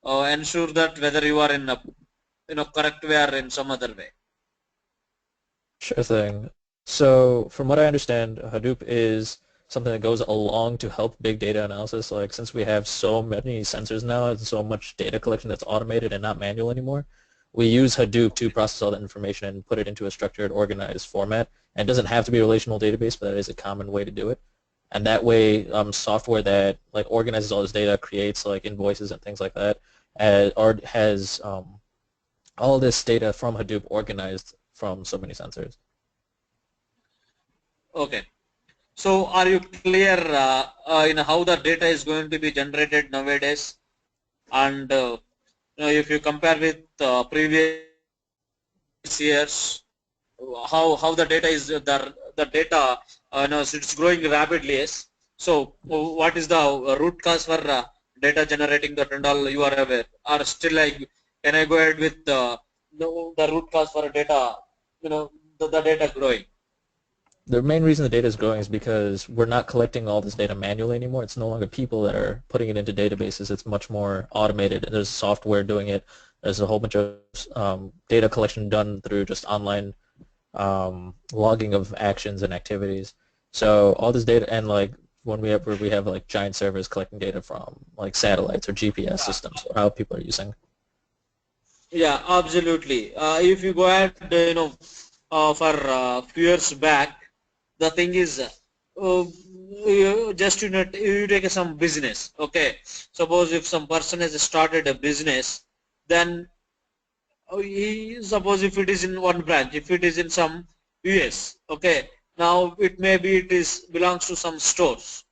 ensure that whether you are in a correct way or in some other way. Sure thing. So from what I understand, Hadoop is something that goes along to help big data analysis. Like since we have so many sensors now and so much data collection that's automated and not manual anymore, we use Hadoop to process all that information and put it into a structured, organized format. And it doesn't have to be a relational database, but that is a common way to do it. And that way, software that like organizes all this data, creates like invoices and things like that, or has all this data from Hadoop organized from so many sensors. Okay. So are you clear in how the data is going to be generated nowadays? And if you compare with previous years, how the data is the data it's growing rapidly. Yes. So what is the root cause for data generating that and all you are aware? Or still like can I go ahead with the root cause for data? The data growing. The main reason the data is growing is because we're not collecting all this data manually anymore. It's no longer people that are putting it into databases. It's much more automated. There's software doing it. There's a whole bunch of data collection done through just online logging of actions and activities. So all this data, and like when we have like giant servers collecting data from like satellites or GPS systems or how people are using. Yeah, absolutely. If you go ahead, for few years back, the thing is, you take some business. Okay, suppose if some person has started a business, then suppose if it is in one branch, if it is in some US, okay, now it may be it is belongs to some stores.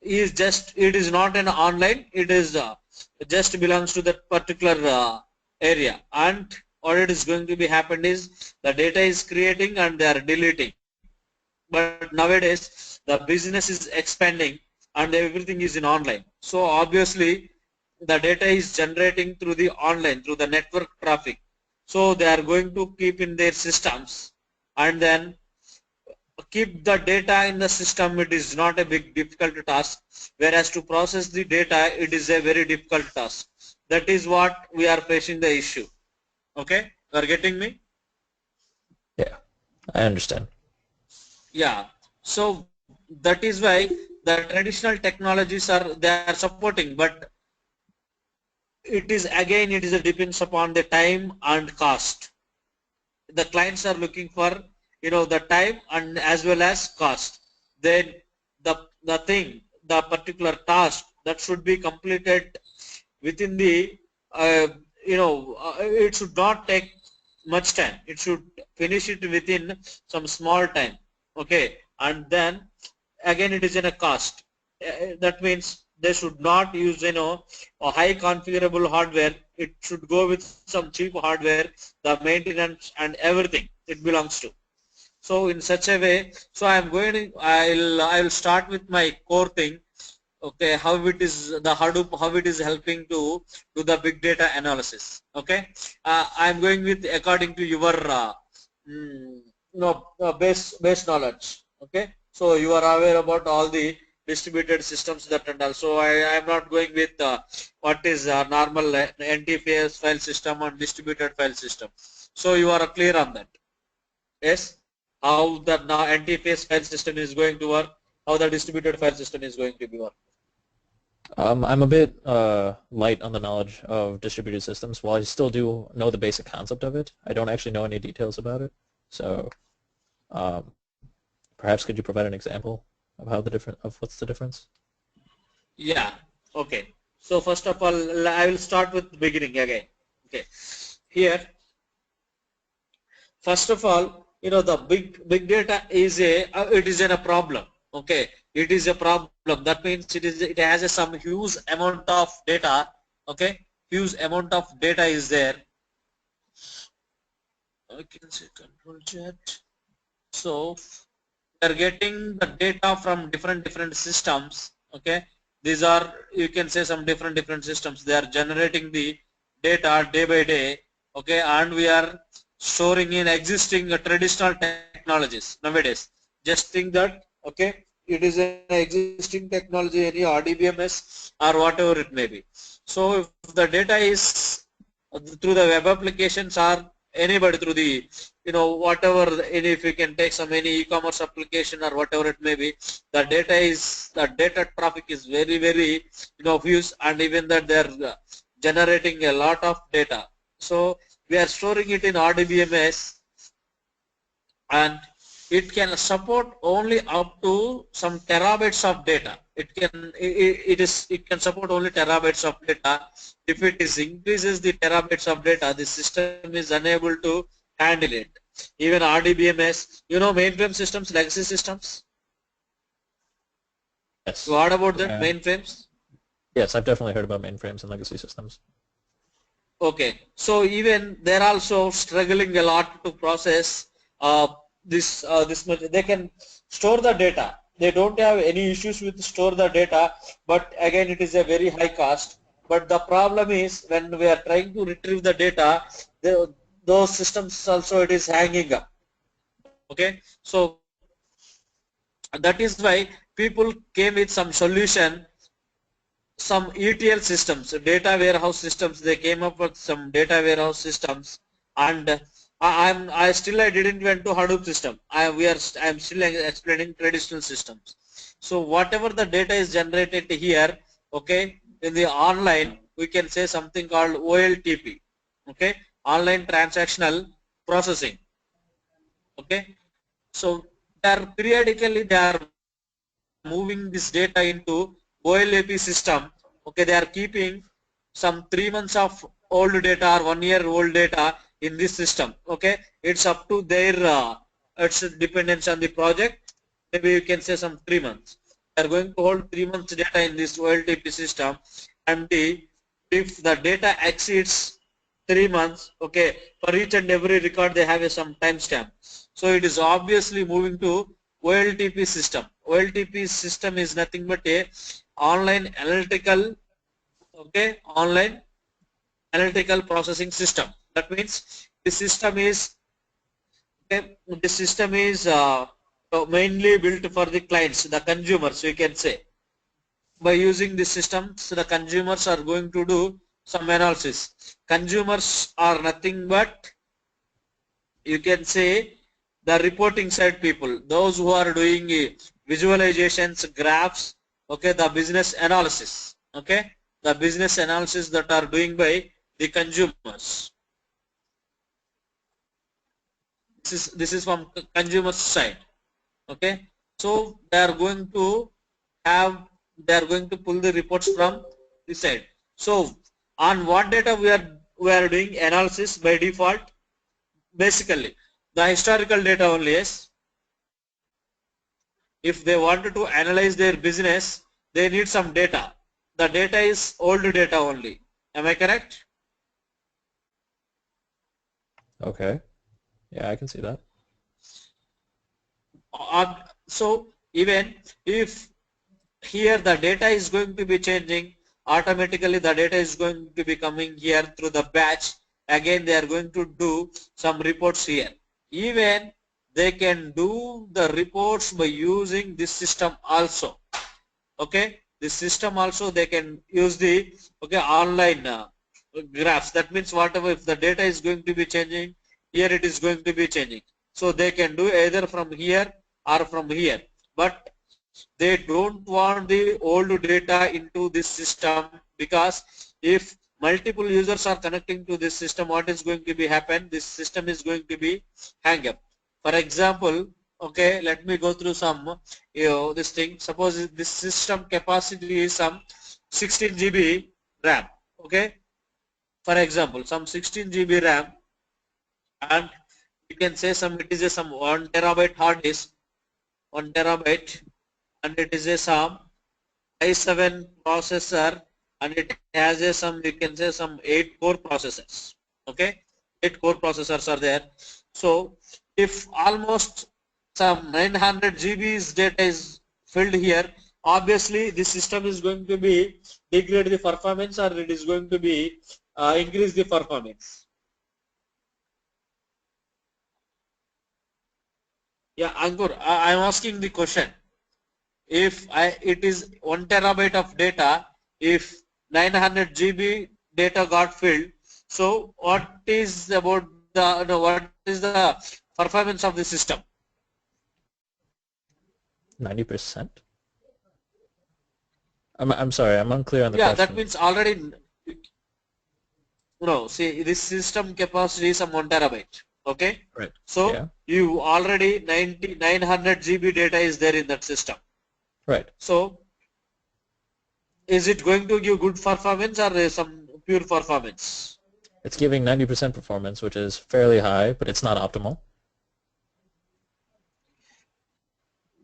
It is not an online, it is just belongs to that particular area, and what it is going to be happened is the data is creating and they are deleting. But nowadays the business is expanding and everything is in online, so obviously the data is generating through the online, through the network traffic, so they are going to keep in their systems and then keep the data in the system. It is not a big difficult task, whereas to process the data it is a very difficult task. That is what we are facing the issue. Okay, you are getting me? Yeah, I understand. Yeah. So that is why the traditional technologies they are supporting, but it is a depends upon the time and cost. The clients are looking for the time and as well as cost. Then the particular task that should be completed within the uh, it should not take much time. It should finish it within some small time. Okay, and then again it is in a cost. That means they should not use a high configurable hardware. It should go with some cheap hardware, the maintenance and everything it belongs to. So in such a way, so I'll start with my core thing. Okay, how it is the Hadoop, how it is helping to do the big data analysis. Okay, I'm going with according to your base knowledge. Okay, so you are aware about all the distributed systems that and also I am not going with what is normal NTFS file system and distributed file system. So you are clear on that. Yes, how the now NTFS file system is going to work, how the distributed file system is going to be work. I'm a bit light on the knowledge of distributed systems. While I still do know the basic concept of it, I don't actually know any details about it. So um, perhaps could you provide an example of what's the difference? Yeah. Okay. So first of all, I will start with the beginning again. Okay. Here, first of all, the big data is it is in a problem. Okay. It is a problem. That means it has some huge amount of data. Okay. Huge amount of data is there. I can say control chat. So we are getting the data from different systems. Okay, these are, you can say, some different systems. They are generating the data day by day. Okay, and we are storing in existing traditional technologies nowadays. Just think that, okay, it is an existing technology, any RDBMS or whatever it may be. So if the data is through the web applications or anybody through the, whatever, if you can take some any e-commerce application or whatever it may be, the data traffic is very, very, huge, and even that they're generating a lot of data. So we are storing it in RDBMS, and it can support only up to some terabytes of data. It can support only terabytes of data. If it is increases the terabytes of data, the system is unable to handle it. Even RDBMS, mainframe systems, legacy systems. You Yes. heard about that, Yeah. mainframes? Yes, I've definitely heard about mainframes and legacy systems. Okay, so even they're also struggling a lot to process this much. They can store the data. They don't have any issues with store the data, but again it is a very high cost. But the problem is when we are trying to retrieve the data, those systems also it is hanging up. Okay, so that is why people came with some solution, some ETL systems, data warehouse systems. They came up with some data warehouse systems, and I didn't went to Hadoop system. I'm still explaining traditional systems. So whatever the data is generated here, okay, in the online, we can say something called OLTP, okay, online transactional processing, okay. So they are periodically they are moving this data into OLAP system. Okay, they are keeping some 3 months of old data or 1 year old data in this system. Okay, it's up to their it's dependence on the project. Maybe you can say some 3 months. They are going to hold 3 months data in this OLTP system, and if the data exceeds 3 months, okay, for each and every record they have some timestamp. So it is obviously moving to OLTP system. OLTP system is nothing but a online analytical, okay, online analytical processing system. That means the system is, okay, the system is mainly built for the clients, the consumers, you can say. By using this system, so the consumers are going to do some analysis. Consumers are nothing but, you can say, the reporting side people, those who are doing visualizations, graphs, okay, the business analysis, okay, the business analysis that are doing by the consumers. This is from consumer side, okay. So they are going to pull the reports from this side. So on what data we are doing analysis by default? Basically the historical data only. Yes, if they wanted to analyze their business, they need some data. The data is old data only. Am I correct? Okay. Yeah, I can see that. So even if here the data is going to be changing, automatically the data is going to be coming here through the batch. Again they are going to do some reports here. Even they can do the reports by using this system also. Okay, this system also they can use the, okay, online graphs. That means whatever, if the data is going to be changing, here it is going to be changing. So they can do either from here or from here, but they don't want the old data into this system, because if multiple users are connecting to this system, what is going to be happen? This system is going to be hang up. For example, okay, let me go through some, this thing. Suppose this system capacity is some 16 GB RAM. Okay, for example, some 16 GB RAM, and you can say some, it is a some 1 terabyte hard disk, 1 terabyte, and it is a some i7 processor, and it has a some, you can say some 8 core processors. Okay, 8 core processors are there. So if almost some 900 GB's data is filled here, obviously this system is going to be degrade the performance, or it is going to be increase the performance. Yeah, Ankur, I'm asking the question. If it is 1 terabyte of data, if 900 GB data got filled. So what is about the what is the performance of the system? 90%? I'm sorry, I'm unclear on the Yeah, that question. means already no. See, this system capacity is some 1 terabyte. Okay, Right. so Yeah. you already 900 GB data is there in that system. Right. So is it going to give good performance or some pure performance? It's giving 90% performance, which is fairly high, but it's not optimal.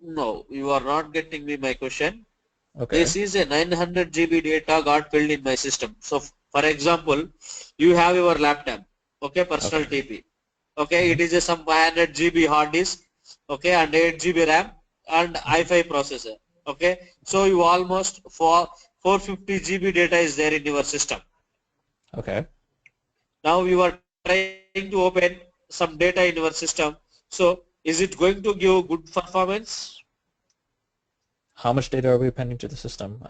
No, you are not getting me my question. Okay. This is a 900 GB data got filled in my system. So for example, you have your laptop, okay, personal Okay. TP. Okay, Hmm. it is a some 500 GB hard disk, okay, and 8 GB RAM and Hmm. i5 processor. Okay, so you almost for 450 GB data is there in your system. Okay. Now you are trying to open some data in your system. So is it going to give good performance? How much data are we appending to the system?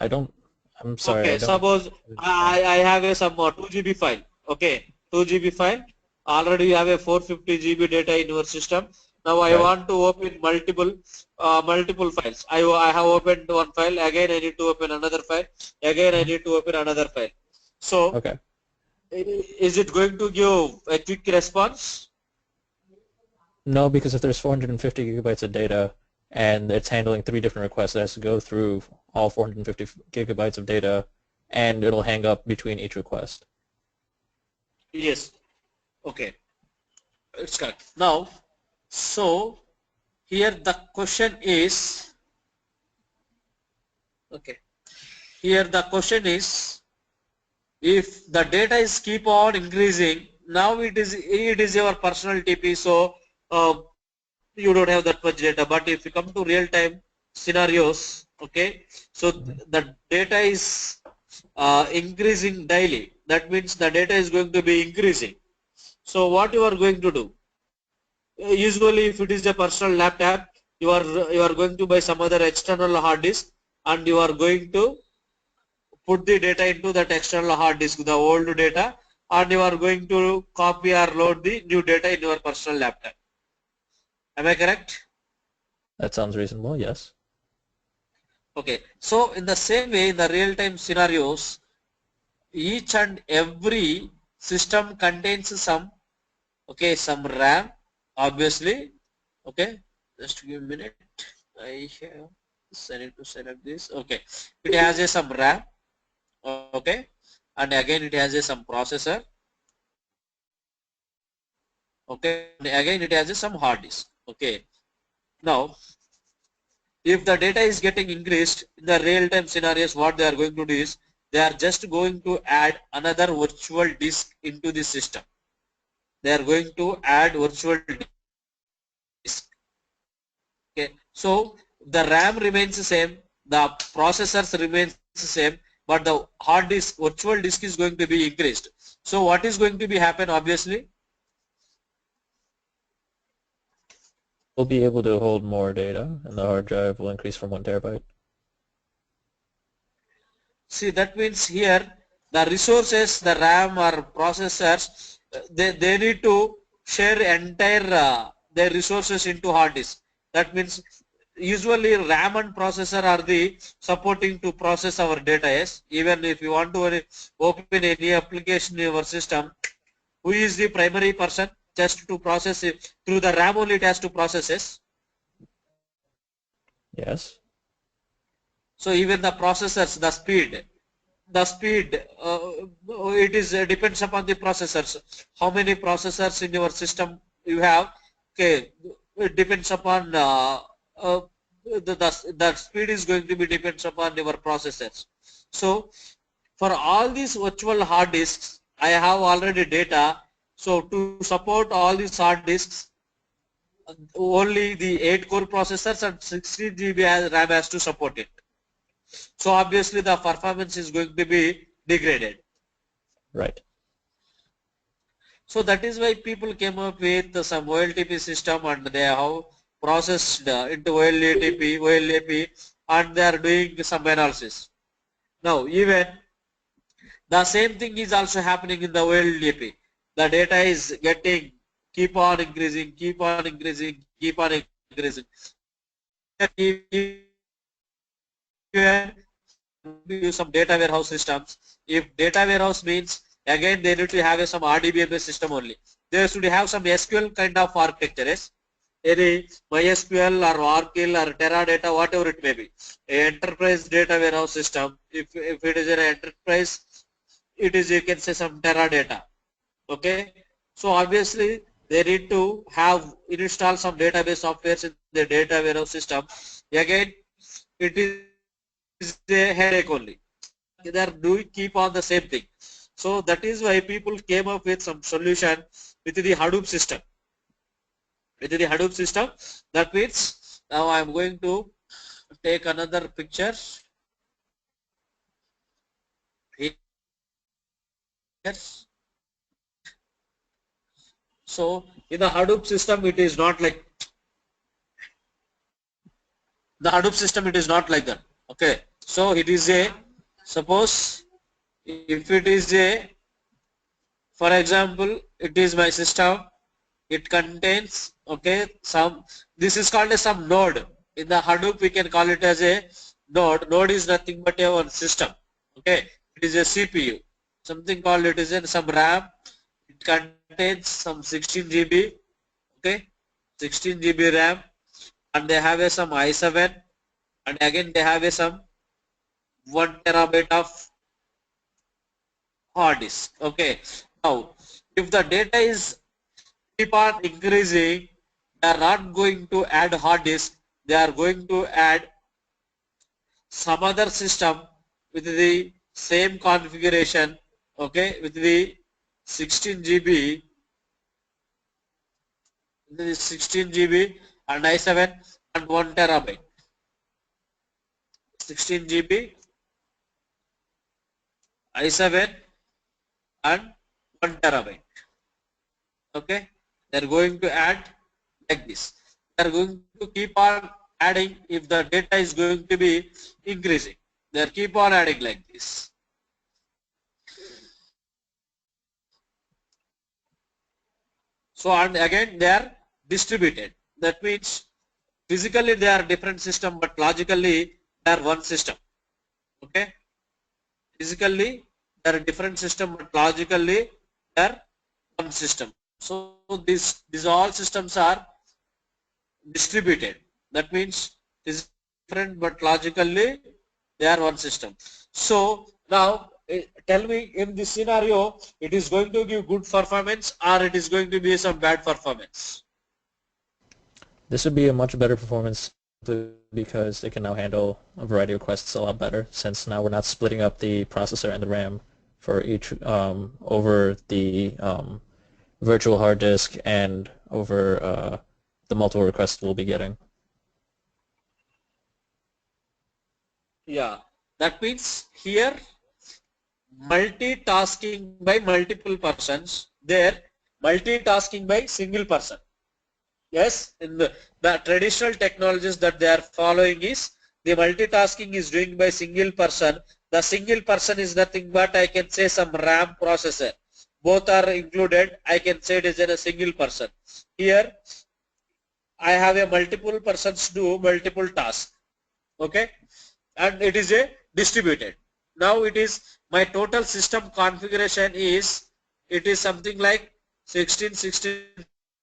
I'm sorry, I Okay, don't suppose understand. I have a some 2 GB file. Okay, 2 GB file. Already you have a 450 GB data in your system. Now I Right. want to open multiple files. I have opened one file. Again I need to open another file. Again I Hmm. need to open another file. So Okay. is it going to give a quick response? No, because if there's 450 gigabytes of data and it's handling 3 different requests, it has to go through all 450 gigabytes of data, and it'll hang up between each request. Yes. Okay, it's correct. Now, so here the question is, okay, here the question is, if the data is keep on increasing, now it is your personal TP, so you don't have that much data. But if you come to real time scenarios, okay, so Hmm. the data is increasing daily. That means the data is going to be increasing. So what you are going to do? Usually, if it is a personal laptop, you are going to buy some other external hard disk, and you are going to put the data into that external hard disk, the old data, and you are going to copy or load the new data in your personal laptop. Am I correct? That sounds reasonable, yes. Okay. So in the same way, in the real-time scenarios, each and every system contains some, okay, some RAM, obviously. Okay. Just give me a minute. I have I need to select this. Okay. It has a some RAM. Okay. And again, it has a some processor. Okay, and again it has a some hard disk. Okay, now if the data is getting increased in the real-time scenarios, what they are going to do is they are just going to add another virtual disk into the system. They are going to add virtual disk. Okay, so the RAM remains the same, the processors remains the same, but the hard disk, virtual disk is going to be increased. So what is going to be happen? Obviously, We'll be able to hold more data, and the hard drive will increase from 1 terabyte. see, that means here the resources, the RAM or processors, they need to share entire their resources into hard disk. That means usually RAM and processor are the supporting to process our data. Yes, even if you want to open any application in your system, who is the primary person just to process it through the RAM only? It has to process it. Yes. So even the processors, the speed it is depends upon the processors. How many processors in your system you have? Okay, it depends upon uh, the speed is going to be depends upon your processors. So for all these virtual hard disks, I have already data. So to support all these hard disks, only the 8 core processors and 16 GB RAM has to support it. So obviously the performance is going to be degraded. Right. So that is why people came up with some OLTP system, and they have processed into OLTP, and they are doing some analysis. Now even The same thing is also happening in the OLTP. The data is getting keep on increasing, keep on increasing, keep on increasing. Use some data warehouse systems. If data warehouse means again they need to have some RDBMS system only. They should have some SQL kind of architecture. Yes? Any MySQL or Oracle or Teradata, whatever it may be. A enterprise data warehouse system. If it is an enterprise, it is you can say some Teradata. Okay. So obviously they need to have install some database softwares in the data warehouse system. Again, it is a headache only. They are doing keep on the same thing. So that is why people came up with some solution with the Hadoop system. With the Hadoop system, that means now I am going to take another picture here. So in the Hadoop system, it is not like the Hadoop system. It is not like that. Okay. So it is a suppose if it is a for example it is my system. It contains okay some this is called as some node. In the Hadoop we can call it as a node. Node is nothing but a one system. Okay. It is a CPU. Something called it is in some RAM. It contains some 16 GB. Okay. 16 GB RAM, and they have a some i7, and again they have a some 1 terabyte of hard disk. Okay. Now, if the data is keep on increasing, they are not going to add hard disk. They are going to add some other system with the same configuration. Okay, with the 16 GB, the 16 GB and i7 and 1 terabyte. 16 GB, i7 and 1 terabyte. Okay, they are going to add like this. They are going to keep on adding if the data is going to be increasing. They are keep on adding like this. So and again they are distributed. That means physically they are different system, but logically they are one system. Okay, physically they are different system, but logically they are one system. So these all systems are distributed. That means it is different, but logically they are one system. So now tell me in this scenario, it is going to give good performance or it is going to be some bad performance? This would be a much better performance because it can now handle a variety of requests a lot better, since now we're not splitting up the processor and the RAM for each over the virtual hard disk and over the multiple requests we'll be getting. Yeah, that means here multitasking by multiple persons, there multitasking by single person. Yes, in the traditional technologies that they are following is the multitasking is doing by single person. The single person is nothing but I can say some RAM processor. Both are included. I can say it is in a single person. Here I have a multiple persons do multiple tasks. Okay, and it is a distributed. Now it is my total system configuration is it is something like 16, 16,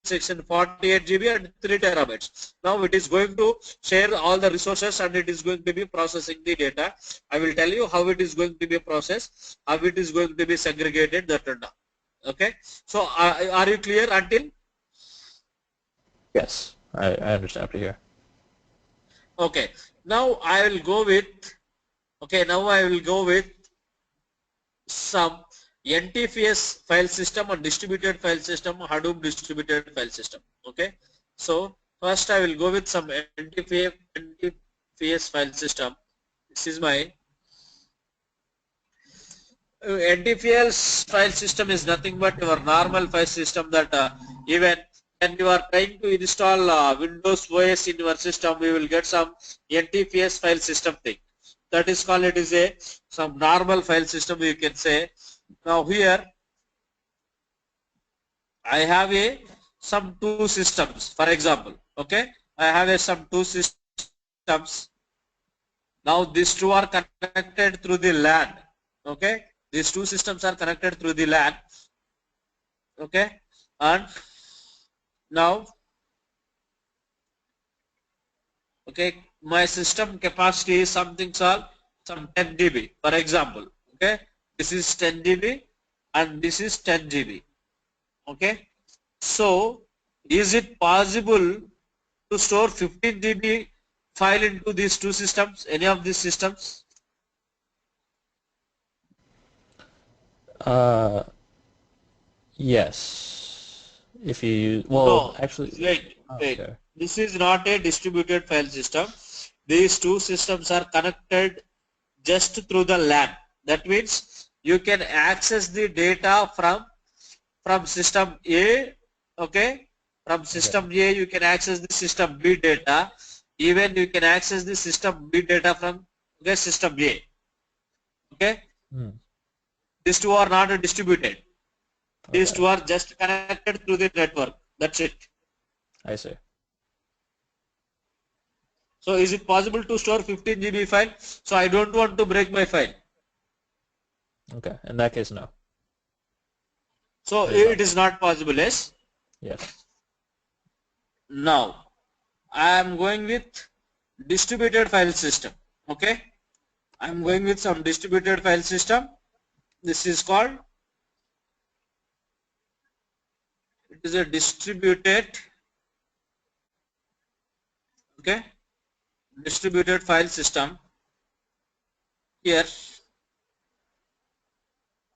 16, 48 GB and 3 terabytes. Now it is going to share all the resources and it is going to be processing the data. I will tell you how it is going to be processed, how it is going to be segregated, that and all. Okay. So are you clear until? Yes, I understand up to here. Okay. Now I will go with some NTFS file system and distributed file system, Hadoop distributed file system. Okay. So first I will go with some NTFS file system. This is my NTFS file system is nothing but your normal file system that even when you are trying to install Windows OS in your system, we will get some NTFS file system thing. That is called it is a some normal file system you can say. Now here I have some two systems, for example. Okay, I have some two systems. Now these two are connected through the LAN. Okay, these two systems are connected through the LAN. Okay, and now, okay, my system capacity is something called some 10 GB, for example. Okay, this is 10 GB and this is 10 GB. Okay, so is it possible to store 15 GB file into these two systems, any of these systems? Uh, yes. If you, well, No, actually, wait. okay. This is not a distributed file system. These two systems are connected just through the LAN. That means you can access the data from system A, okay? From Okay. system A, you can access the system B data. Even you can access the system B data from, okay, system A. Okay? Hmm. These two are not distributed. These Okay. two are just connected through the network. That's it. I see. So is it possible to store 15 GB file? So I don't want to break my file. Okay. In that case, no. So It is not it is possible. not possible, yes? Yes. Now I am going with distributed file system. Okay? I am Okay. going with some distributed file system. This is called, it is a distributed, okay, distributed file system. Here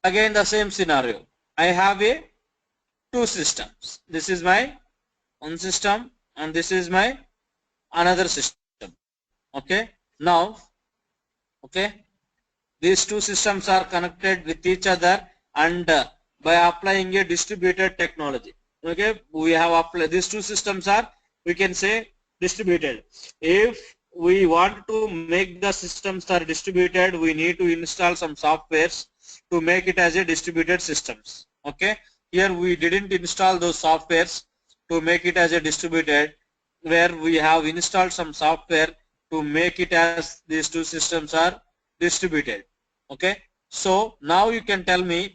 again the same scenario. I have two systems. This is my one system and this is my another system. Okay, now, okay, these two systems are connected with each other, and by applying a distributed technology. Okay, we have applied these two systems are, we can say, distributed. If we want to make the systems are distributed, we need to install some softwares to make it as a distributed systems. Okay, here we didn't install those softwares to make it as a distributed, where we have installed some software to make it as these two systems are distributed. Okay, so now you can tell me,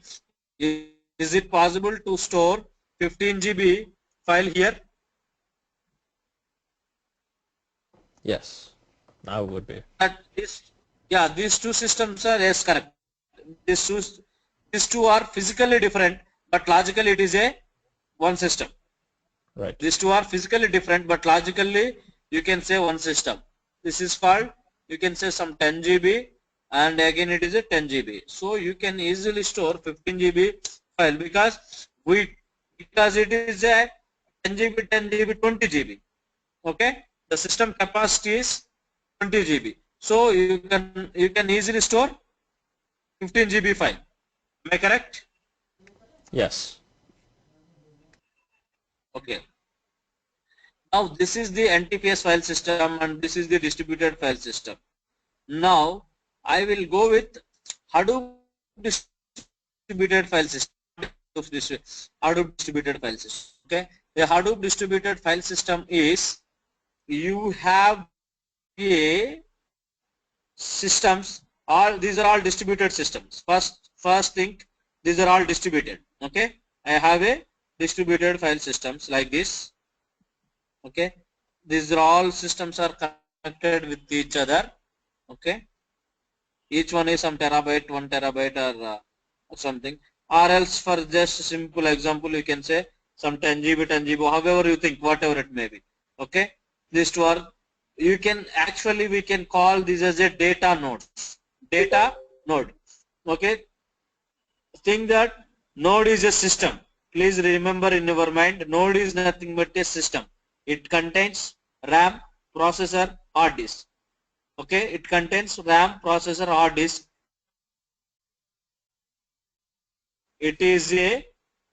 is it possible to store 15 GB file here? Yes. I would be. That is, yeah, these two systems are, yes, correct. These two are physically different, but logically it is a one system. Right. These two are physically different, but logically you can say one system. This is called, you can say, some 10 GB, and again it is a 10 GB. So you can easily store 15 GB file, because it is a 10 GB, 10 GB, 20 GB. Okay, the system capacity is 20 GB. So you can easily store 15 GB file. Am I correct? Yes. Okay. Now this is the NTPS file system and this is the distributed file system. Now I will go with Hadoop distributed file system. Hadoop distributed file system. Okay, the Hadoop distributed file system is, you have systems. All these are all distributed systems. First thing, these are all distributed. Okay, I have a distributed file systems like this. Okay, these are all systems are connected with each other. Okay, each one is some terabyte, 1 TB, or something, or else for just simple example you can say some 10 GB, 10 GB, however you think, whatever it may be. Okay, these two are, you can actually, we can call this as a data node. Data node. Okay, think that node is a system. Please remember in your mind, node is nothing but a system. It contains RAM, processor, hard disk. Okay, it contains RAM, processor, hard disk. It is a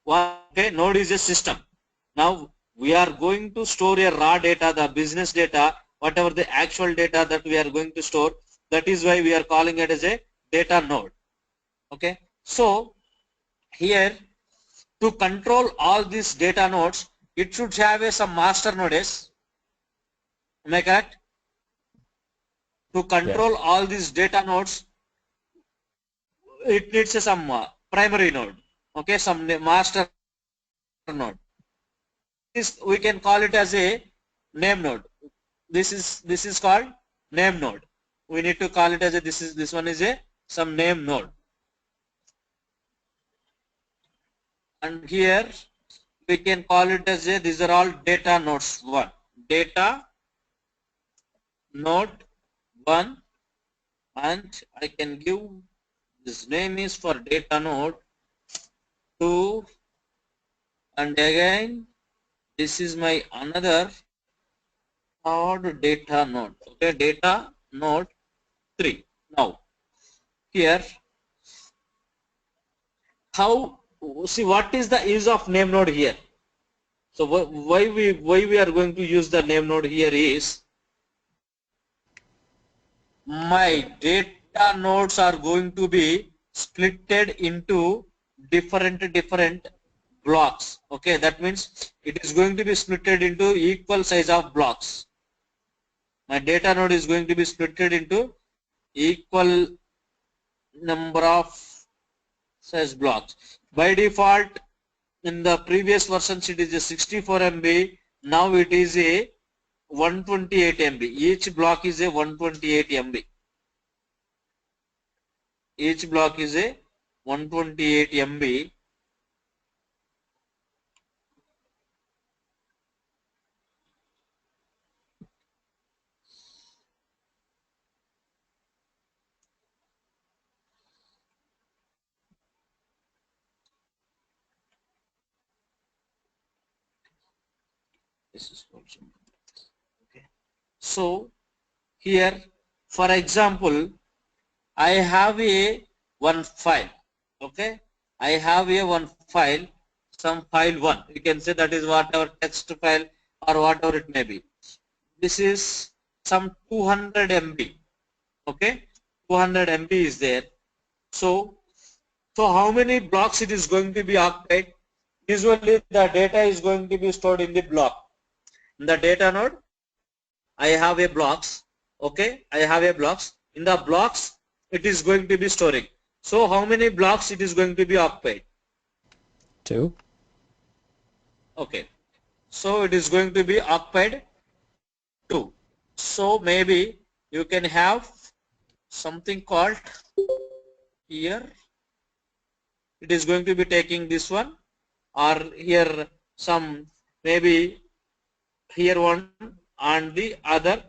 one. Okay, node is a system. Now we are going to store a raw data, the business data, whatever the actual data that we are going to store. That is why we are calling it as a data node. Okay, so here to control all these data nodes, it should have some master nodes. Am I correct? To control Yes. all these data nodes, it needs some primary node. Okay, some master node. This we can call it as a name node. This is called name node. We need to call it as a this one is a some name node. And here we can call it as a these are all data nodes 1. Data node 1, and I can give this name is for data node 2, and again this is my another third data node. Okay, data node 3. Now here how, see what is the use of name node here. So why we are going to use the name node here is my data nodes are going to be splitted into different blocks. Okay, that means it is going to be splitted into equal size of blocks. My data node is going to be splitted into equal number of size blocks. By default, in the previous versions it is a 64 MB. Now it is a 128 MB. Each block is a 128 MB. Each block is a 128 MB. This is also okay. So here, for example, I have a one file. Okay, I have a one file, some file 1. You can say that is whatever text file or whatever it may be. This is some 200 MB. Okay, 200 MB is there. So how many blocks it is going to be occupied? Usually the data is going to be stored in the block. In the data node, I have a blocks. Okay, I have a blocks. In the blocks, it is going to be storing. So how many blocks it is going to be occupied? 2. Okay, so it is going to be occupied 2. So maybe you can have something called here. It is going to be taking this one, or here some maybe here one and the other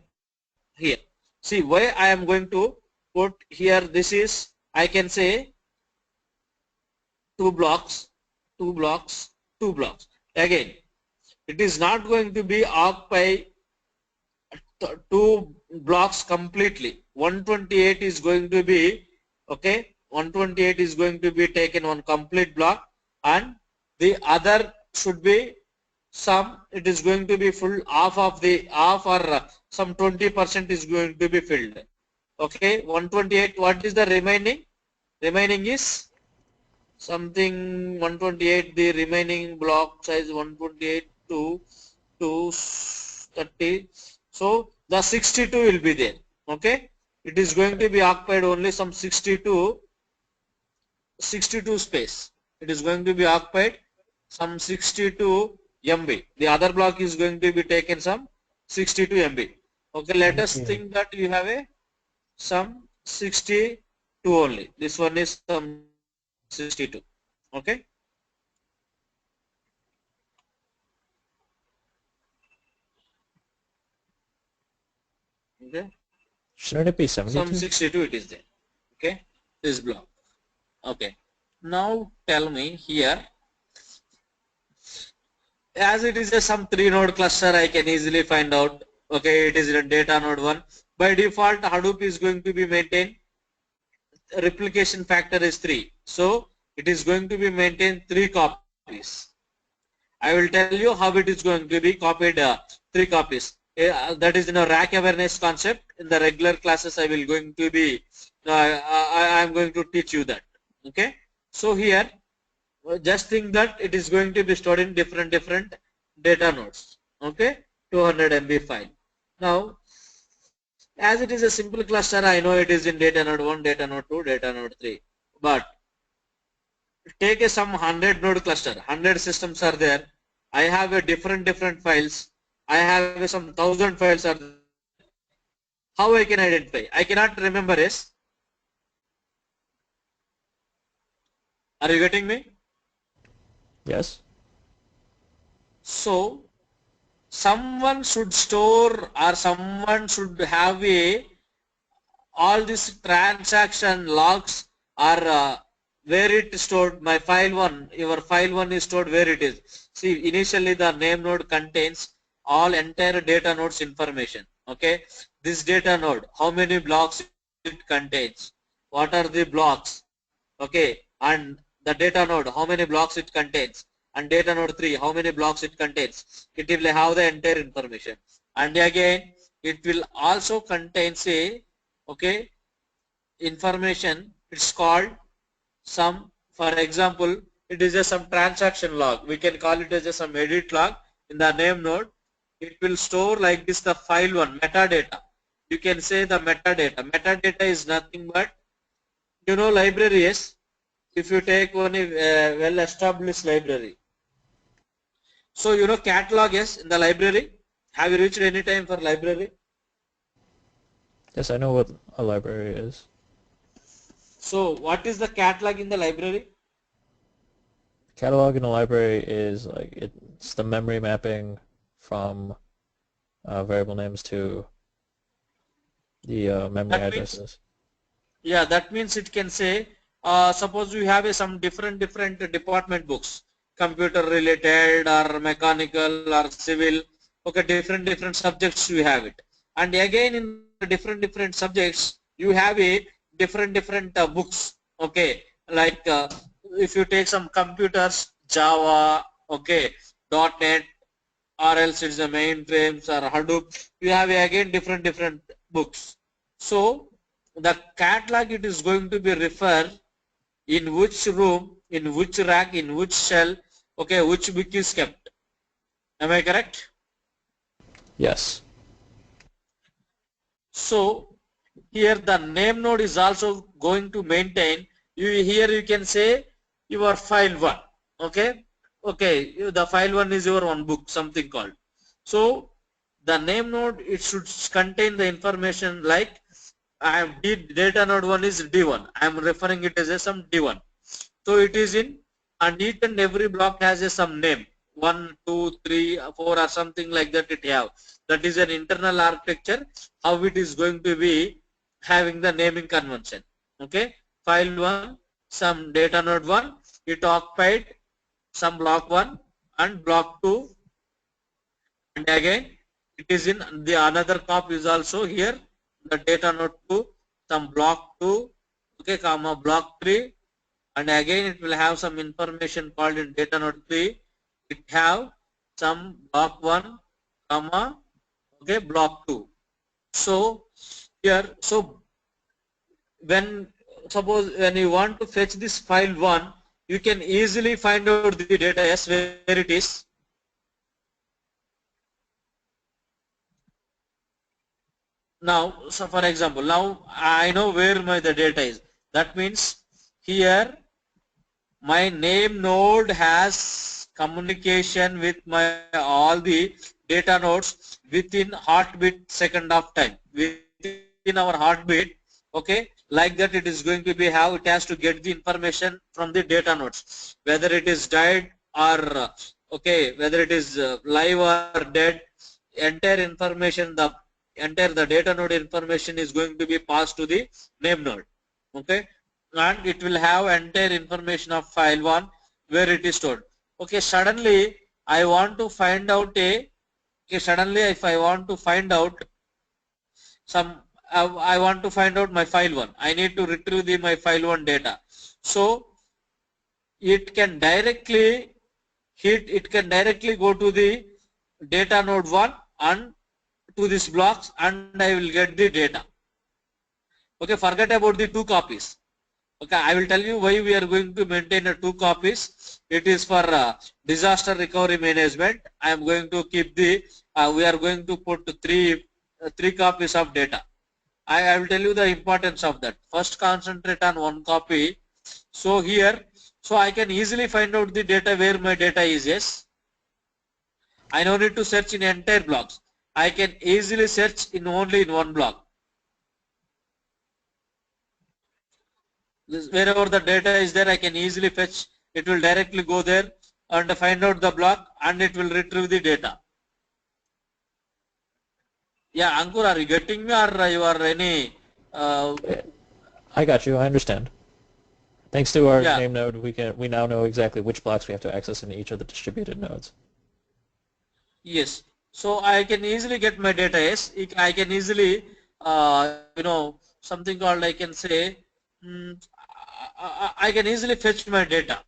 here. See why I am going to put here, this is, I can say 2 blocks, 2 blocks, 2 blocks. Again, it is not going to be occupied 2 blocks completely. 128 is going to be, okay, 128 is going to be taken one complete block, and the other should be some, it is going to be full, half of the half, or some 20% is going to be filled. Okay, 128, what is the remaining? Remaining is something 128, the remaining block size 128 to 230. So the 62 will be there. Okay, it is going to be occupied only some 62 space. It is going to be occupied some 62 MB. The other block is going to be taken some 62 MB. Okay, let us think that you have a some 62 only. This one is some 62. Okay. Okay. Shouldn't it be Some 72? 62 it is there. Okay. This block. Okay. Now tell me here, as it is a some 3 node cluster, I can easily find out. Okay, it is in a data node 1. By default, Hadoop is going to be maintained. Replication factor is 3. So it is going to be maintained 3 copies. I will tell you how it is going to be copied 3 copies. That is in a rack awareness concept. In the regular classes, I will going to be I am going to teach you that. Okay. So here just think that it is going to be stored in different data nodes. Okay, 200 MB file. Now, as it is a simple cluster, I know it is in data node 1, data node 2, data node 3. But take a some 100 node cluster, 100 systems are there. I have a different files. I have some 1000 files are there. How I can identify? I cannot remember. Yes. Are you getting me? Yes. So someone should store or someone should have a all these transaction logs are where it is stored. My file 1, your file 1 is stored where it is. See, initially the name node contains all entire data nodes information. Okay, this data node, how many blocks it contains, what are the blocks, okay, and the data node, how many blocks it contains, and data node 3, how many blocks it contains. It will have the entire information. And again, it will also contains a, okay, information. It's called some, for example, it is a some transaction log. We can call it as a some edit log in the name node. It will store like this the file 1 metadata. You can say the metadata. Metadata is nothing but, you know, libraries. If you take one well established library, so you know catalog is in the library. Have you reached any time for library? Yes, I know what a library is. So what is the catalog in the library? Catalog in a library is like it's the memory mapping from variable names to the memory That means, addresses. yeah, that means it can say, suppose you have some different department books, computer related or mechanical or civil, okay, different subjects you have it. And again in the different subjects you have a different books, okay, like if you take some computers, Java, okay, .NET, or else it's the mainframes or Hadoop, you have again different books. So the catalog, it is going to be refer in which room, in which rack, in which shell, okay, which book is kept. Am I correct? Yes. So here the name node is also going to maintain. Here you can say your file 1. Okay, the file 1 is your one book, something called. So the name node, it should contain the information like I am data node 1 is D1. I am referring it as a some D1. So it is in, and each and every block has a some name, 1, 2, 3, 4 or something like that it have. That is an internal architecture, how it is going to be having the naming convention. Okay, file 1, some data node 1, it occupied some block 1 and block 2, and again it is in the another copy is also here, the data node 2, some block 2, okay, comma block 3, and again it will have some information called in data node 3, it have some block 1 comma, okay, block 2. So here, so when, suppose when you want to fetch this file 1, you can easily find out the data, yes, where it is. Now, so for example, now I know where my the data is. That means here my name node has communication with my all the data nodes within heartbeat second of time, within our heartbeat. Okay, like that it is going to be how it has to get the information from the data nodes, whether it is died or okay, whether it is live or dead. Entire information, the entire the data node information is going to be passed to the name node. Okay, and it will have entire information of file 1 where it is stored. Okay, suddenly I want to find out a, okay, suddenly if I want to find out some, I want to find out my file 1, I need to retrieve the my file 1 data. So it can directly it can directly go to the data node 1 and to these blocks, and I will get the data. Okay, forget about the 2 copies. Okay, I will tell you why we are going to maintain two copies. It is for disaster recovery management. I am going to keep the, we are going to put three copies of data. I will tell you the importance of that. First, concentrate on one copy. So here, so I can easily find out the data where my data is. Yes, I don't need to search in entire blocks. I can easily search in only in one block. Wherever the data is there, I can easily fetch. It will directly go there and find out the block, and it will retrieve the data. Yeah, Ankur, are you getting me, or you are any? Uh, I got you. I understand. Thanks to our yeah, name node, we now know exactly which blocks we have to access in each of the distributed nodes. yes. So I can easily get my data. Yes, I can easily, something called, I can say, mm, I can easily fetch my data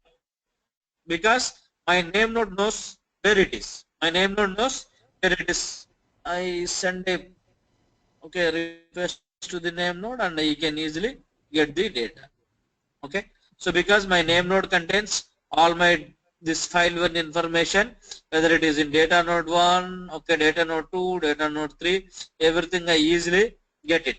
because my name node knows where it is. My name node knows where it is. I send a request to the name node, and I can easily get the data. Okay, so because my name node contains all my this file one information, whether it is in data node 1, okay, data node 2, data node 3, everything I easily get it.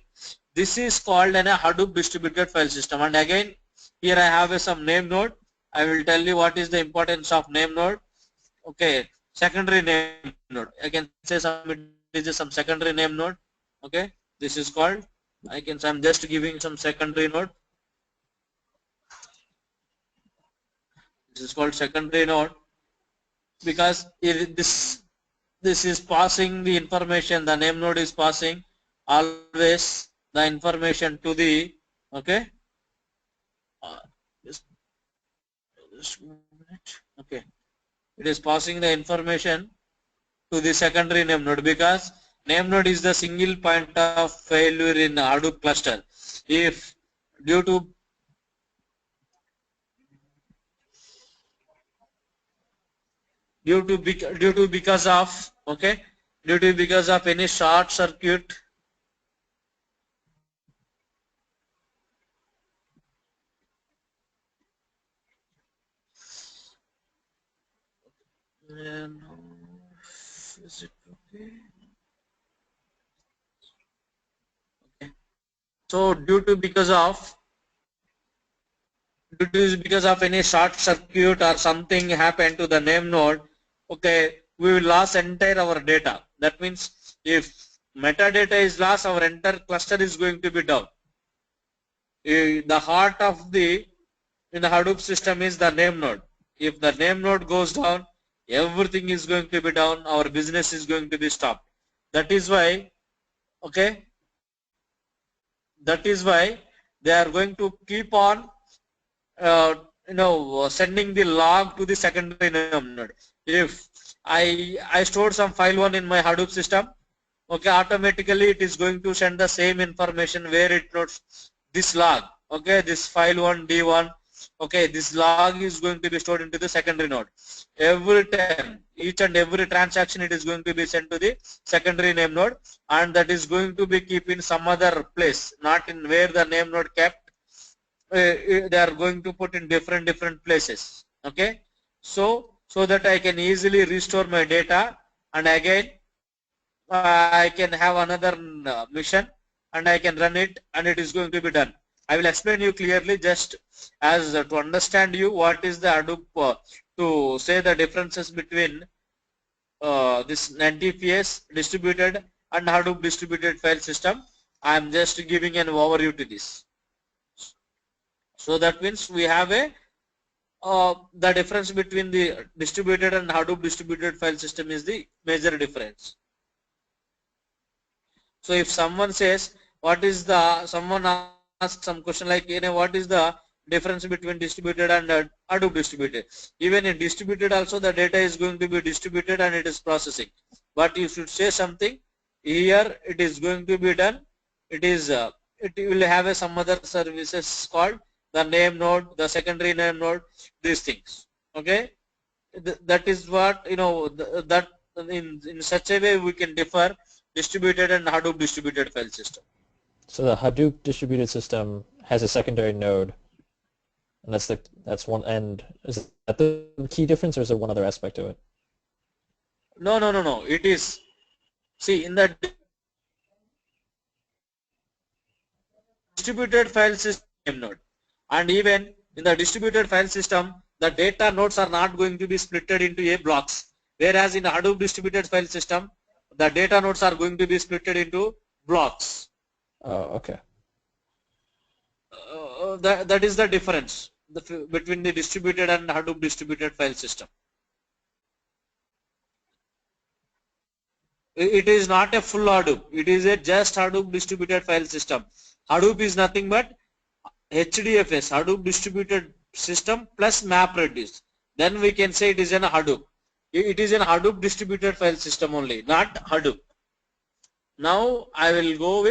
This is called a Hadoop distributed file system. And again, here I have some name node. I will tell you what is the importance of name node. Okay, secondary name node. I can say it is some secondary name node. Okay, this is called, I'm just giving some secondary node. This is called secondary node because if this is passing the information, the name node is passing always the information to the, okay, uh, just, just 1 minute. Okay, it is passing the information to the secondary name node because name node is the single point of failure in Hadoop cluster. If due to because of, okay, due to because of any short circuit, and is it okay? Okay. So due to because of any short circuit or something happened to the name node, okay, we will lose entire our data. That means if metadata is lost, our entire cluster is going to be down. The heart of the in the Hadoop system is the name node. If the name node goes down, everything is going to be down. Our business is going to be stopped. That is why, okay, that is why they are going to keep on, sending the log to the secondary name node. If I stored some file 1 in my Hadoop system, okay, automatically it is going to send the same information where it notes this log, okay, this file 1 d1, okay, this log is going to be stored into the secondary node. Every time, each and every transaction, it is going to be sent to the secondary name node, and that is going to be keep in some other place, not in where the name node kept. They are going to put in different places. Okay, so that I can easily restore my data, and again I can have another mission, and I can run it, and it is going to be done. I will explain you clearly just as to understand you what is the Hadoop, to say the differences between this NTFS distributed and Hadoop distributed file system. I am just giving an overview to this. So that means we have the difference between the distributed and Hadoop distributed file system is the major difference. So if someone says someone asks some question like, what is the difference between distributed and Hadoop distributed? Even in distributed also the data is going to be distributed and it is processing. But you should say something here, it is going to be done. It will have some other services called the name node, the secondary name node, these things. Okay, that is what that in such a way we can differ distributed and Hadoop distributed file system. So the Hadoop distributed system has a secondary node And that's one. And is that the key difference, or is there one other aspect to it? No, no, no, no. It is. See, in the distributed file system node, and even in the distributed file system, the data nodes are not going to be splitted into a blocks. Whereas in the Hadoop distributed file system, the data nodes are going to be splitted into blocks. Oh, okay. That is the difference between the distributed and Hadoop distributed file system. It is not a full Hadoop. It is a just Hadoop distributed file system. Hadoop is nothing but HDFS, Hadoop distributed system plus MapReduce. Then we can say it is an Hadoop. It is an Hadoop distributed file system only, not Hadoop. Now I will go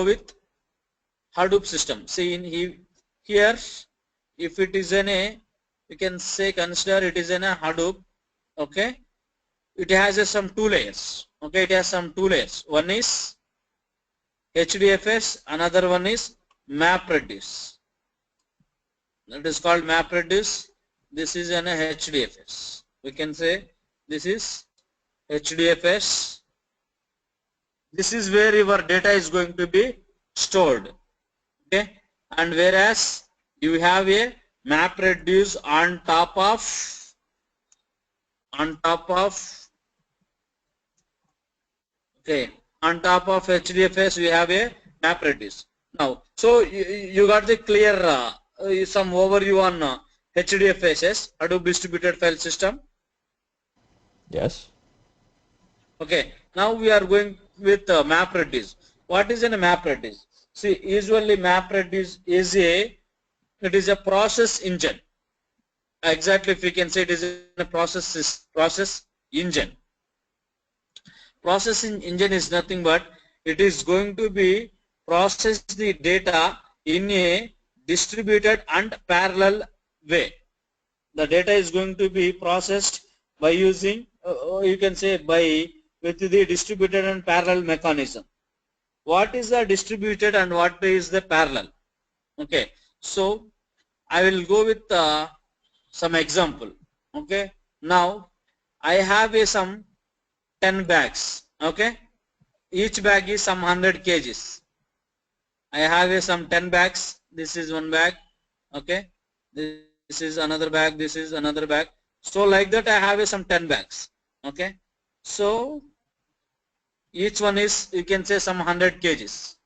with Hadoop system. See in here, if it is in a, we can say consider it is in a Hadoop. Okay, it has some two layers. Okay, it has some two layers. One is HDFS, another one is MapReduce. That is called MapReduce. This is an HDFS. We can say this is HDFS. This is where your data is going to be stored. Okay, and whereas you have a MapReduce on top of okay, on top of HDFS we have a MapReduce. Now, so you got the clear some overview on HDFS, Hadoop distributed file system. Yes. Okay, now we are going with MapReduce. What is a MapReduce? See, usually MapReduce is a process engine. Exactly, if we can say it is a process engine. Processing engine is nothing but it is going to be process the data in a distributed and parallel way. The data is going to be processed by using you can say with the distributed and parallel mechanism. What is the distributed and what is the parallel? Okay, so I will go with some example. Okay, now I have some 10 bags. Okay, each bag is some 100 kgs. I have some 10 bags. This is one bag. Okay, this is another bag. This is another bag. So like that I have some 10 bags. Okay, so each one is, you can say, some 100 kgs.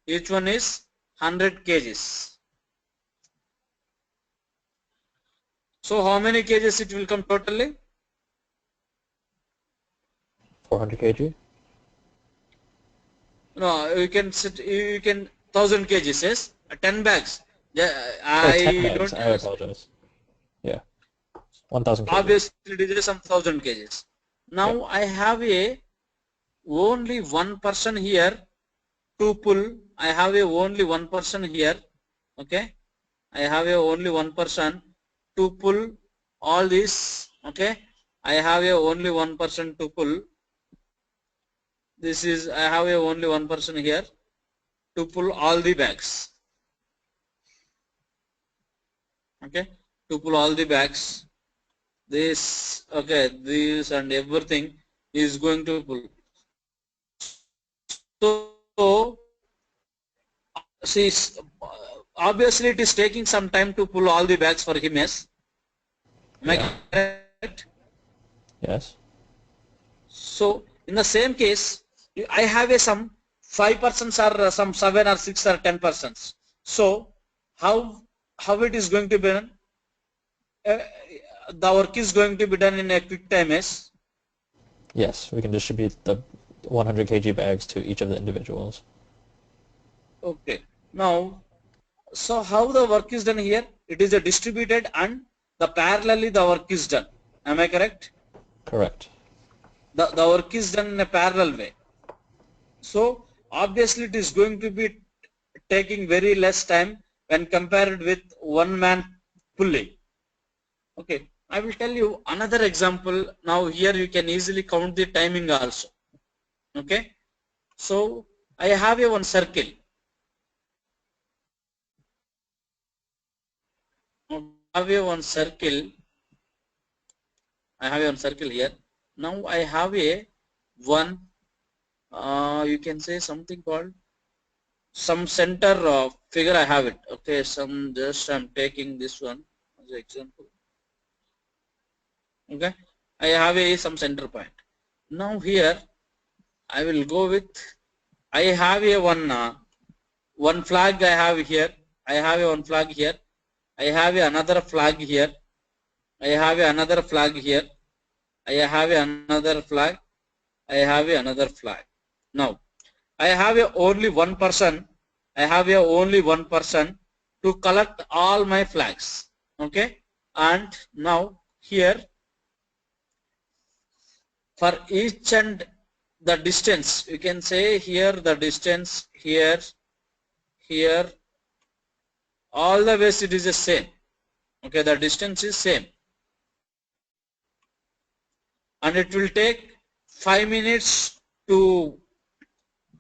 Each one is 100 kgs. So how many kgs it will come totally? 400 kg. No, you can 1000 kgs. Yes, 10 bags. Yeah, Oh, 10 I bags. don't. I apologize. Yeah, 1,000 kg. Obviously, it is some 1000 kgs. Now Yep. I have only one person here to pull. I have only one person here. Okay, I have only one person to pull all this. Okay, I have only one person to pull. This is, I have only one person here to pull all the bags. Okay, to pull all the bags. This, okay, this and everything is going to pull. So see, obviously it is taking some time to pull all the bags for him. Yes, am I correct? Yes. So in the same case, I have some 5 persons or some 7 or 6 or 10 persons. So how it is going to be done? The work is going to be done in a quick time. Yes. Yes, we can distribute the 100 kg bags to each of the individuals. Okay. Now, so how the work is done here? It is a distributed and the parallelly the work is done. Am I correct? Correct. The work is done in a parallel way. So obviously it is going to be taking very less time when compared with one man pulling. Okay, I will tell you another example. Now here you can easily count the timing also. Okay, so I have a one circle. Okay, I have a one circle. I have a one circle here. Now I have a one. You can say something called some center figure. I have it. Okay, some just I'm taking this one as an example. Okay, I have a some center point. Now here I will go with. I have a one flag I have here. I have a one flag here. I have another flag here. I have another flag here. I have another flag. I have another flag. Now I have only one person. I have only one person to collect all my flags. Okay, and now here for each and the distance, you can say here the distance here, here, all the ways it is the same. Okay, the distance is same, and it will take 5 minutes to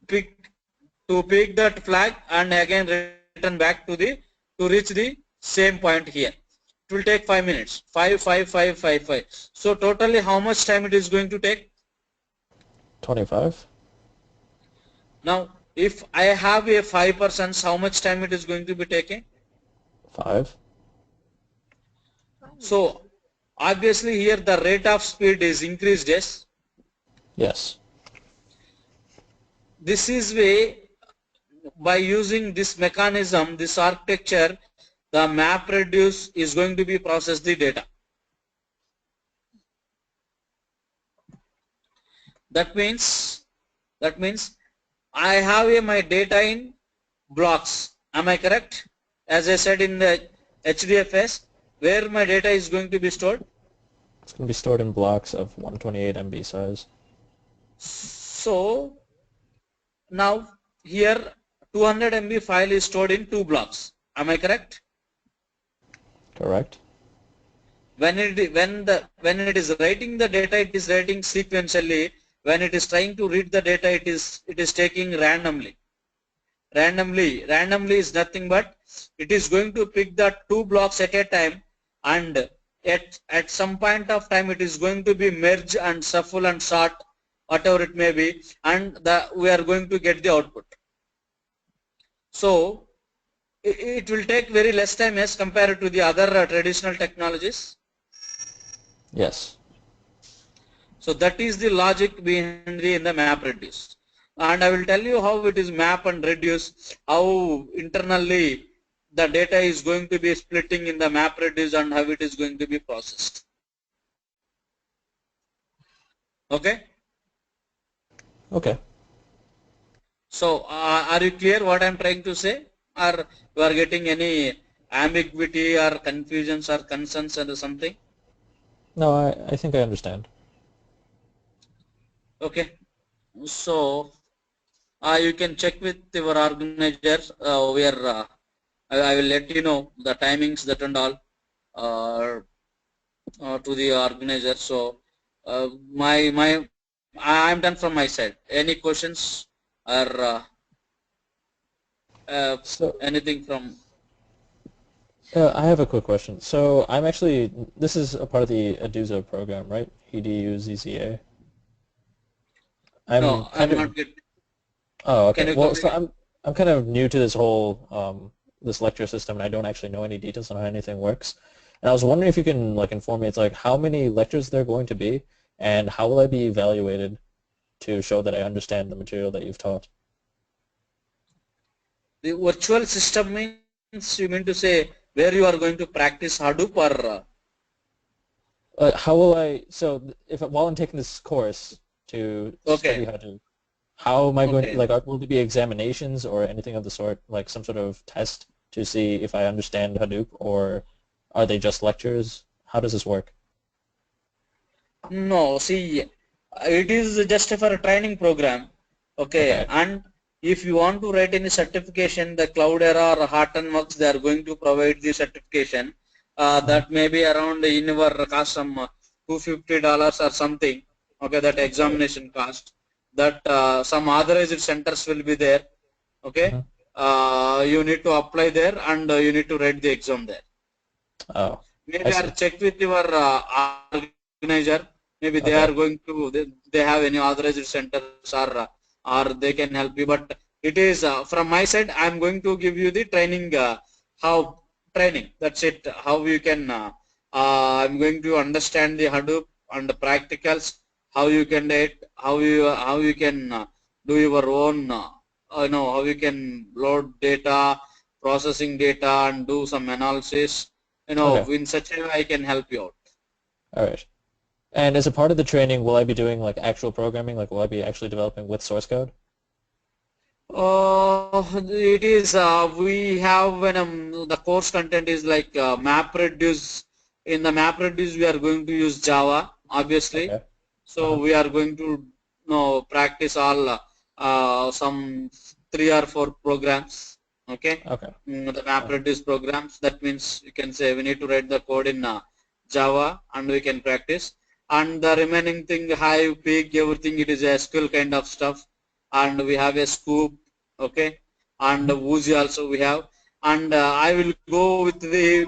pick that flag and again return back to the to reach the same point here. It will take 5 minutes. 5, 5, 5, 5, 5. So totally how much time it is going to take? 25. Now if I have a 5 persons, how much time it is going to be taking? 5. So obviously here the rate of speed is increased, yes? Yes. This is way, by using this mechanism, this architecture, the map reduce is going to be process the data. That means I have my data in blocks. Am I correct? As I said in the HDFS, where my data is going to be stored? It's going to be stored in blocks of 128 MB size. So now here 200 MB file is stored in 2 blocks. Am I correct? Correct. When it is writing the data, it is writing sequentially. When it is trying to read the data, it is taking randomly. Randomly is nothing but it is going to pick the 2 blocks at a time, and at some point of time it is going to be merge and shuffle and sort, whatever it may be, and we are going to get the output. So it will take very less time as compared to the other traditional technologies. Yes. So that is the logic behind the map reduce, and I will tell you how it is map and reduce, how internally the data is going to be splitting in the map reduce and how it is going to be processed. Okay. Okay. So are you clear what I am trying to say, or you are getting any ambiguity or confusions or concerns or something? No, I think I understand. Okay. So you can check with your organizer where I will let you know the timings, that and all, to the organizer. So I'm done from my side. Any questions or So anything from? I have a quick question. So I'm actually, this is a part of the Aduza program, right? EDUZZA. I'm No, kind I'm of, not get. oh, Can okay. you Well, come so again? I'm kind of new to this whole this lecture system, and I don't actually know any details on how anything works. And I was wondering if you can like inform me. It's like how many lectures there are going to be, and how will I be evaluated to show that I understand the material that you've taught? The virtual system means you mean to say where you are going to practice Hadoop or? How will I? So if while I'm taking this course to study Okay, Hadoop, how am I going to okay. like? Will there be examinations or anything of the sort, like some sort of test to see if I understand Hadoop, or are they just lectures? How does this work? No, see, it is just for a training program. Okay, Okay. and if you want to write any certification, the Cloudera or Hortonworks, they are going to provide the certification. Mhm. That may be around in your cost some $250 or something. Okay, that Okay. examination cost. that some authorized centers will be there. Okay, Mm-hmm. you need to apply there and you need to write the exam there. Oh, I Maybe see. I'll check with your organizer. Maybe they are going Okay. to they have any authorized centers or they can help you. But it is from my side. I'm going to give you the training. How training? That's it. How you can. I'm going to understand the Hadoop and the practicals. How you can do it. How you can do your own. How you can load data, processing data, and do some analysis. Okay. In such a way I can help you out. All right. And as a part of the training, will I be doing like actual programming? Like, will I be actually developing with source code? It is we have when the course content is like MapReduce. In the MapReduce, we are going to use Java, obviously. Okay. So Uh-huh. we are going to practice all some 3 or 4 programs. Okay, Okay. the Uh-huh. MapReduce programs. That means you can say we need to write the code in Java, and we can practice. And the remaining thing, Hive, Pig, everything, it is SQL kind of stuff. And we have a Scoop, okay, and Mhm. Woozy also we have. And I will go with the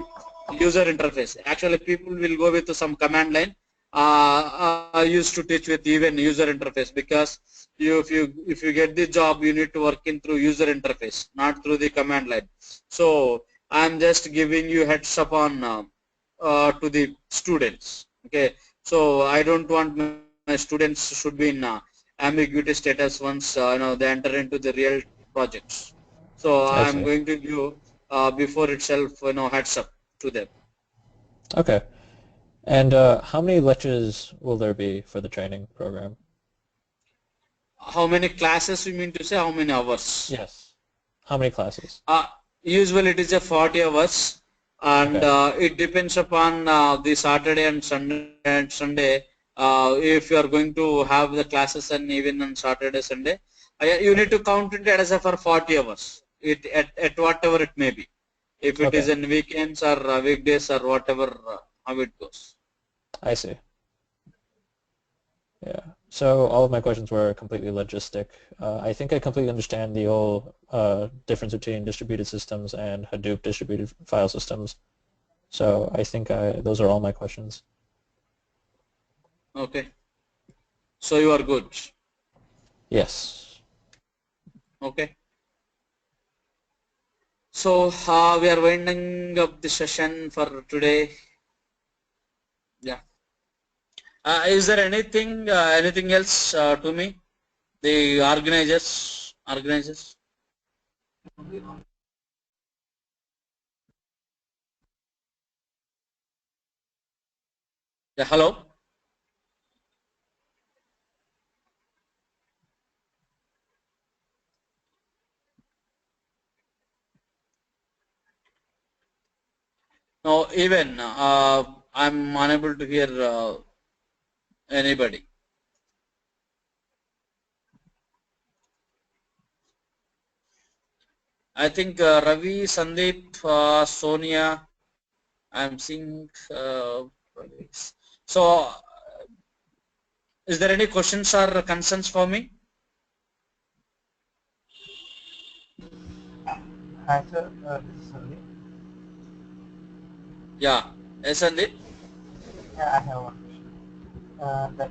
user interface. Actually, people will go with some command line. I used to teach with even user interface, because if you get the job, you need to work in through user interface, not through the command line. So I'm just giving you heads up on to the students. Okay, so I don't want my students should be in ambiguity status once they enter into the real projects. So I I'm see. going to give before itself heads up to them. Okay. And how many lectures will there be for the training program? How many classes you mean to say? How many hours? Yes. How many classes? Uh, Usually it is a 40 hours, and Okay. it depends upon the Saturday and Sunday. If you are going to have the classes and even on Saturday, Sunday, you need Okay. to count it as a for 40 hours. At whatever it may be. If it is Okay. in weekends or weekdays or whatever, how it goes. I see. Yeah. So all of my questions were completely logistic. I think I completely understand the whole difference between distributed systems and Hadoop distributed file systems. So I think those are all my questions. Okay. So you are good. Yes. Okay. So we are winding up the session for today. Yeah. Is there anything else to me? The organizers. Yeah, hello. No, even I'm unable to hear anybody. I think Ravi, Sandeep, Sonia. I'm seeing. So, is there any questions or concerns for me? Hi sir, this is Sandeep. Yeah. Yes, Sandeep. Yeah, I have one question. That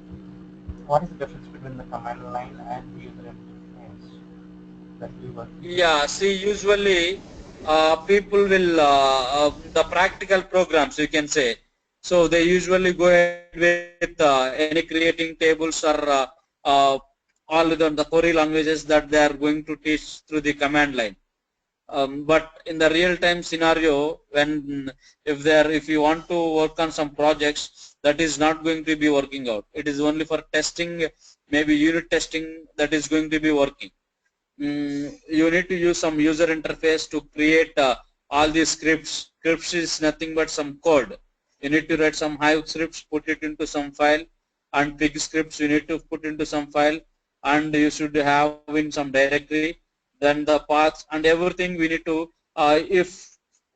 what is the difference between the command line and the user interface that we work Yeah, with? see, usually people will the practical programs you can say. So they usually go ahead with any creating tables or uh, all the query languages that they are going to teach through the command line. But in the real time scenario, when if you want to work on some projects, that is not going to be working out. It is only for testing, maybe unit testing, that is going to be working. You need to use some user interface to create all these scripts. Scripts is nothing but some code. You need to write some Hive scripts, put it into some file, and Pig scripts you need to put into some file, and you should have in some directory. Then the paths and everything we need to. If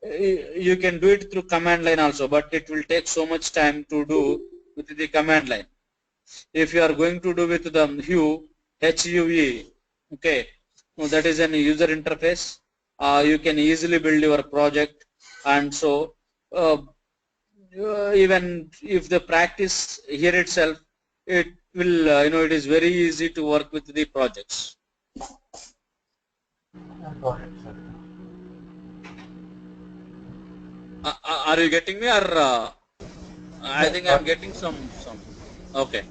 you can do it through command line also, but it will take so much time to do with the command line. If you are going to do with the Hue, HUE. Okay, so that is an user interface. You can easily build your project, and so even if the practice here itself, it will it is very easy to work with the projects. Got it, sir. Are you getting me, or I Yeah, think got I'm it. getting some. Okay.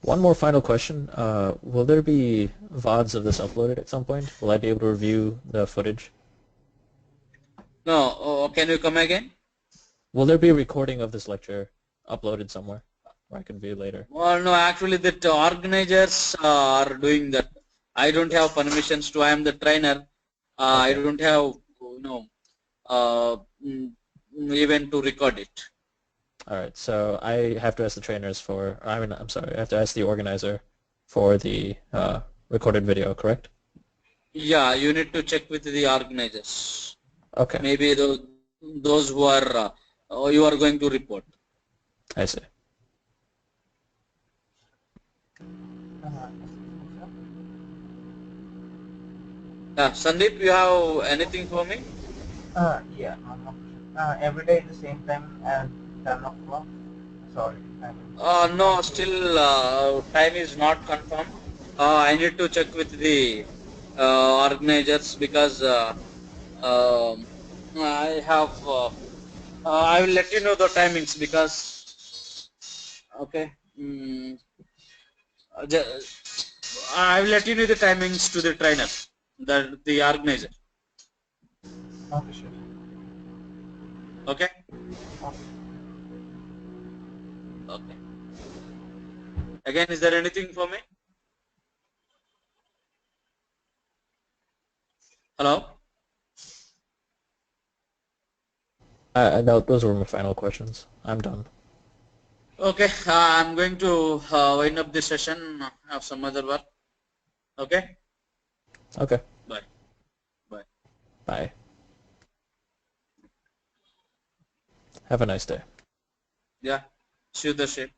One more final question. Will there be VODs of this uploaded at some point? Will I be able to review the footage? No, can you come again? Will there be a recording of this lecture uploaded somewhere where I can view later? Well, no, actually, that organizers are doing that. I don't have permissions to. I am the trainer. I Okay. don't have, uh, mm, even to record it. All right. So I have to ask the trainers for, I mean, I'm sorry, I have to ask the organizer for the recorded video, correct? Yeah, you need to check with the organizers. Okay. Maybe those who are you are going to report. I see. Yeah, Sandeep, you have anything for me? Yeah, one more question. Every day at the same time at 10 o'clock? Sorry, I No, can't hear you. still time is not confirmed. I need to check with the organizers because um, I have. I will let you know the timings because okay. Uh, I will let you know the timings to the trainer, the organizer. Okay, sure. Okay. Okay. Okay. Again, is there anything for me? Hello. No, those were my final questions. I'm done. Okay. I'm going to wind up this session. Have some other work. Okay. Okay. Bye. Bye. Bye. Have a nice day. Yeah. See you the shape.